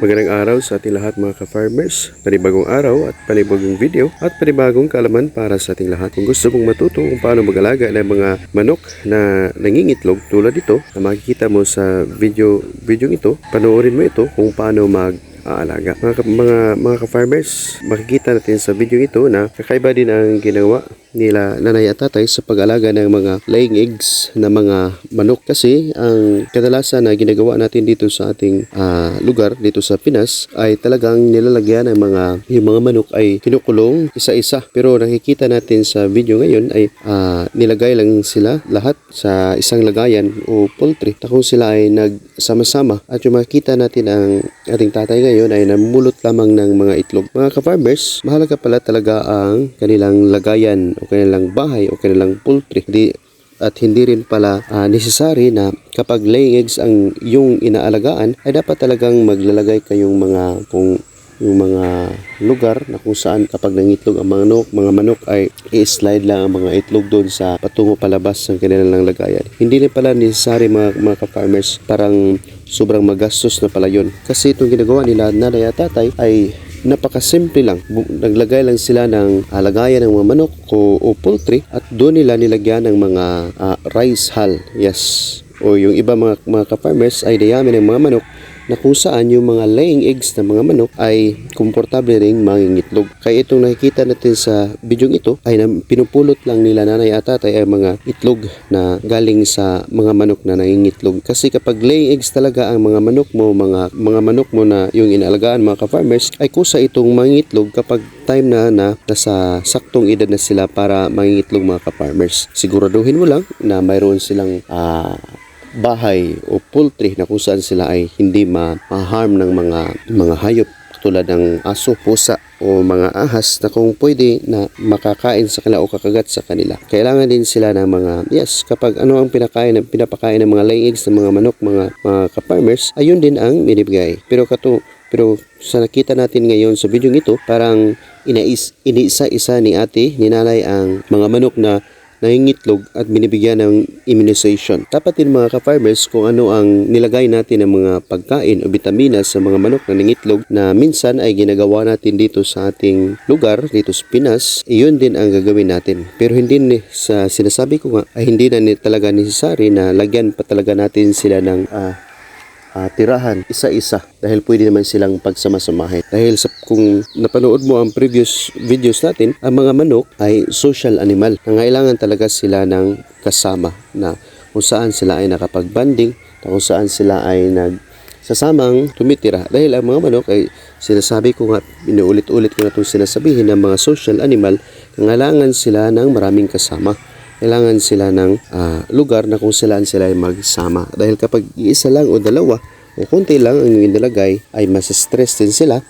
Magandang araw sa ating lahat mga ka-farmers. Panibagong araw at panibagong video at panibagong kaalaman para sa ating lahat. Kung gusto mong matuto kung paano mag-alaga ng mga manok na nangingitlog tulad ito na makikita mo sa video ito, panoorin mo ito kung paano mag-aalaga. Mga ka-farmers, makikita natin sa video ito na kakaiba din ang ginawa nila nanay at tatay sa pag-alaga ng mga laying eggs na mga manok, kasi ang kadalasan na ginagawa natin dito sa ating lugar dito sa Pinas ay talagang nilalagyan ng yung mga manok ay kinukulong isa-isa, pero nakikita natin sa video ngayon ay nilagay lang sila lahat sa isang lagayan o poultry na kung sila ay nagsama-sama, at yung makikita natin ang ating tatay ngayon ay namulot lamang ng mga itlog. Mga ka-farmers, mahalaga pala talaga ang kanilang lagayan o kanilang bahay o kanilang poultry. At hindi rin pala necessary na kapag laying eggs ang yung inaalagaan ay dapat talagang maglalagay kayong yung mga lugar na kung saan kapag nangitlog ang mga manok ay i-slide lang ang mga itlog doon sa patungo palabas ng kanilang lagayan. Hindi rin pala necessary mga ka-farmers, parang sobrang magastos na pala yun. Kasi itong ginagawa nila nanay at tatay ay napakasimple lang. Naglagay lang sila ng lagayan ng mga manok o poultry at doon nila nilagyan ng mga rice hull. Yes. O yung iba mga ka-farmers ay dayami ng mga manok na kung saan yung mga laying eggs ng mga manok ay komportable ring mangingitlog. Kaya itong nakikita natin sa video ito ay pinupulot lang nila nanay at tatay ay mga itlog na galing sa mga manok na nangingitlog. Kasi kapag laying eggs talaga ang mga manok mo na yung inaalagaan mga ka-farmers, ay kusa itong mangingitlog kapag time na nasa saktong edad na sila para mangingitlog mga ka-farmers. Siguraduhin mo lang na mayroon silang bahay o poultry na kung saan sila ay hindi ma-harm ng mga hayop tulad ng aso, pusa o mga ahas na kung pwede na makakain sa kanila o kakagat sa kanila. Kailangan din sila ng kapag ano ang pinapakain ng mga laying eggs ng mga manok, mga ka-farmers, ayun din ang binibigay. Pero sa nakita natin ngayon sa video ito, parang iniisa-isa ni nanay ang mga manok na nangingitlog at binibigyan ng immunization. Dapat din mga ka-farmers kung ano ang nilagay natin ng mga pagkain o vitamina sa mga manok na nangingitlog na minsan ay ginagawa natin dito sa ating lugar, dito sa Pinas, iyon din ang gagawin natin. Pero hindi sa sinasabi ko nga ay hindi na talaga necessary na lagyan pa talaga natin sila ng tirahan isa-isa, dahil pwede naman silang pagsama-samahin. Dahil kung napanood mo ang previous videos natin, ang mga manok ay social animal. Nangailangan talaga sila ng kasama na kung saan sila ay nakapag-banding, kung saan sila ay nagsasamang tumitira. Dahil ang mga manok ay sinasabi ko nga, inuulit-ulit ko na itong sinasabihin ng mga social animal, nangailangan sila ng maraming kasama. Kailangan sila ng lugar na kung saan sila ay magsama. Dahil kapag isa lang o dalawa o konti lang ang inilagay ay masa-stress din sila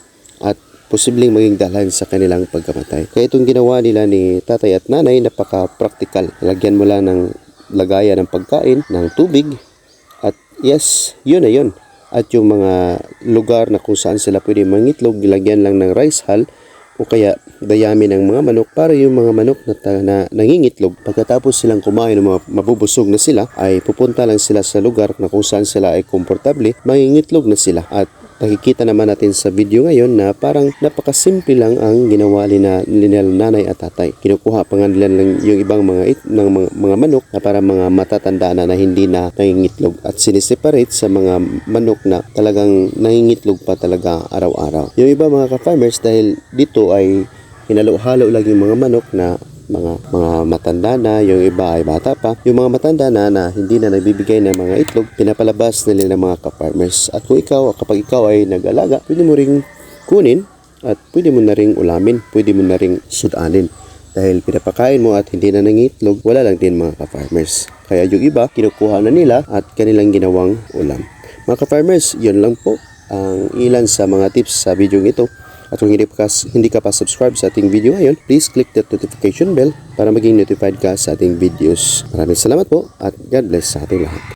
at posibleng maging dahilan sa kanilang pagkamatay. Kaya itong ginawa nila ni tatay at nanay napaka-practical. Lagyan mo lang ng lagayan ng pagkain, ng tubig, at yes, yun na yun. At yung mga lugar na kung saan sila pwede mangitlog, nilagyan lang ng rice hull o kaya dayami ng mga manok para yung mga manok na nangingitlog, pagkatapos silang kumain ng mabubusog na sila, ay pupunta lang sila sa lugar na kung saan sila ay komportable, mangingitlog na sila. At nakikita naman natin sa video ngayon na parang napakasimple lang ang ginawa nila nanay at tatay. Kinukuha pa nga nila yung ibang mga manok na para mga matatanda na hindi na nangingitlog at siniseparate sa mga manok na talagang nangingitlog pa talaga araw-araw. Yung iba mga ka-farmers, dahil dito ay hinalo-halo lang yung mga manok na mga matanda na, yung iba ay bata pa. Yung mga matanda na hindi na nagbibigay ng mga itlog, pinapalabas na nila ng mga ka-farmers. At kapag ikaw ay nag-alaga, pwede mo ring kunin at pwede mo na ring ulamin, pwede mo na ring sudanin. Dahil pinapakain mo at hindi na nangitlog, wala lang din mga ka-farmers. Kaya yung iba, kinukuha na nila at kanilang ginawang ulam. Mga ka-farmers, yun lang po ang ilan sa mga tips sa video ito. At kung hindi ka pa subscribe sa ating video ngayon, please click that notification bell para maging notified ka sa ating videos. Maraming salamat po at God bless sa ating lahat.